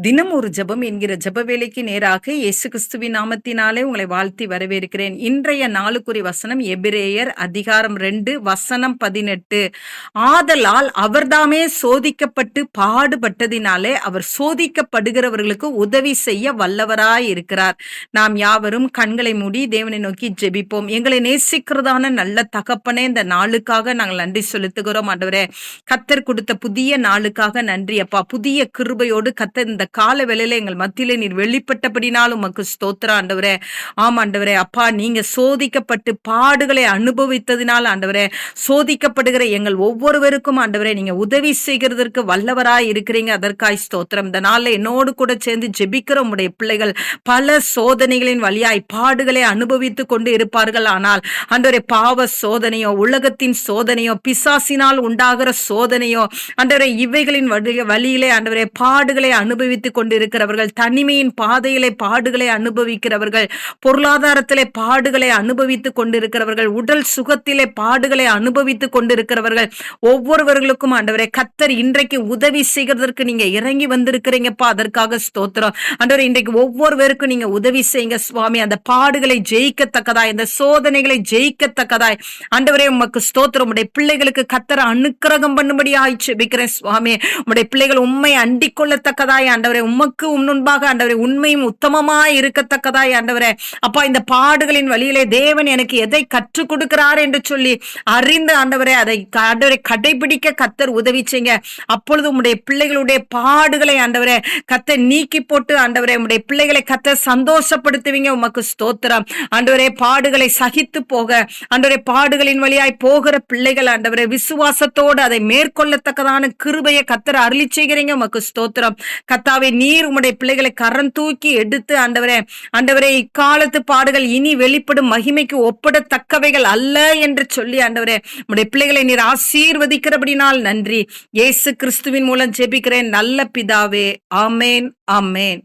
தினம் ஒரு ஜெபம் என்கிற ஜெப வேலைக்கு நேராக இயேசு கிறிஸ்துவின் நாமத்தினாலே உங்களை வாழ்த்தி வரவேற்கிறேன். இன்றைய நாளுக்குரிய வசனம் எபிரேயர் அதிகாரம் 2 வசனம் 18. ஆதலால் அவர்தாமே சோதிக்கப்பட்டு பாடுபட்டதினாலே அவர் சோதிக்கப்படுகிறவர்களுக்கு உதவி செய்ய வல்லவராய் இருக்கிறார். நாம் யாவரும் கண்களை மூடி தேவனை நோக்கி ஜெபிப்போம். எங்களை நேசிக்கிறதான நல்ல தகப்பனே, இந்த நாளுக்காக நாங்கள் நன்றி செலுத்துகிறோம். ஆண்டவரே, கர்த்தர் கொடுத்த புதிய நாளுக்காக நன்றி அப்பா. புதிய கிருபையோடு கர்த்தர் இந்த கால வேளையில எங்கள் மத்தியிலே நீர் வெளிப்பட்டபடினாலும் உமக்கு ஸ்தோத்திரம் ஆண்டவரே. ஆமா ஆண்டவரே, அப்பா நீங்க சோதிக்கப்பட்டு பாடுகளை அனுபவித்ததினால் ஆண்டவரே, சோதிக்கப்படுகிற எங்கள் ஒவ்வொருவருக்கும் ஆண்டவரே நீங்க உதவி செய்கிறதற்கு வல்லவராய் இருக்கிறீங்க. அதற்காய் ஸ்தோத்திரம். இந்த நாள்ல என்னோடு கூட சேர்ந்து ஜெபிக்கிற உம்முடைய பிள்ளைகள் பல சோதனைகளின் வழியாய் பாடுகளை அனுபவித்துக் கொண்டு இருப்பார்கள். ஆனால் ஆண்டவரே, பாவ சோதனையோ, உலகத்தின் சோதனையோ, பிசாசினால் உண்டாகிற சோதனையோ ஆண்டவரே, இவைகளின் வழியிலே ஆண்டவரே பாடுகளை அனுபவித்துக் கொண்டிருக்கிறவர்கள், தனிமையின் பாதையிலே பாடுகளை அனுபவிக்கிறவர்கள், பொருளாதாரத்திலே பாடுகளை அனுபவித்துக் கொண்டிருக்கிறவர்கள், உடல் சுகத்திலே பாடுகளை அனுபவித்துக் கொண்டிருக்கிறவர்கள் ஒவ்வொருவர்களுக்கும் ஆண்டவரே கர்த்தர் இன்றைக்கு உதவி செய்கிறதற்கு நீங்க இறங்கி வந்திருக்கிறீங்கப்பா. அதற்காக ஸ்தோத்திரம் ஆண்டவரே. இன்றைக்கு ஒவ்வொருவருக்கும் நீங்க உதவி செய்யுங்க சுவாமி. அந்த பாடுகளை ஜெயிக்கத்தக்கதாய், இந்த சோதனைகளை ஜெயிக்கத்தக்கதாய் ஆண்டவரே உமக்கு ஸ்தோத்திரம். உடைய பிள்ளைகளுக்கு கர்த்தர் அனுக்கிரகம் பண்ணும்படியாய் ஜெபிக்கிறேன் சுவாமி. உடைய பிள்ளைகள் உண்மை அண்டிக் கொள்ளத்தக்கதாய் ஆண்டவரே, உமக்கு முன்பாக ஆண்டவரே உண்மையும் உத்தமமாய் இருக்கத்தக்கதாய் ஆண்டவரே அப்பா, இந்த பாடுகளின் வழியிலே தேவன் எனக்கு எதை கற்றுக் கொடுக்கிறார் என்று சொல்லி அறிந்து ஆண்டவரே அதை ஆண்டவரை கடைபிடிக்க கர்த்தர் உதவி செய்யுங்க. அப்பொழுது உம்முடைய பிள்ளைகளுடைய பாடுகளை ஆண்டவரே கர்த்தர் நீக்கி போட்டு ஆண்டவரே உம்முடைய பிள்ளைகளை கர்த்தர் சந்தோஷப்படுத்துவீங்க. உமக்கு ஸ்தோத்திரம் ஆண்டவரே. பாடுகளை சகித்து போக ஆண்டவரே, பாடுகளின் வழியாய் போகிற பிள்ளைகள் ஆண்டவரே விசுவாசத்தோடு அதை மேற்கொள்ளத்தக்கதான கிருபையை கர்த்தர் அருளி செய்கிறீங்க. உமக்கு ஸ்தோத்திரம் கர்த்தாவே. நீர் உம்முடைய பிள்ளைகளை கரம் தூக்கி எடுத்து ஆண்டவரே இக்காலத்து பாடுகள் இனி வெளிப்படும் மகிமைக்கு ஒப்பிடத்தக்கவைகள் அல்ல என்று சொல்லி ஆண்டவரே உம்முடைய பிள்ளைகளை நீர் ஆசீர்வதிக்கிறபடினால் நன்றி. இயேசு கிறிஸ்துவின் மூலம் ஜெபிக்கிறேன் நல்ல பிதாவே. ஆமேன், ஆமேன்.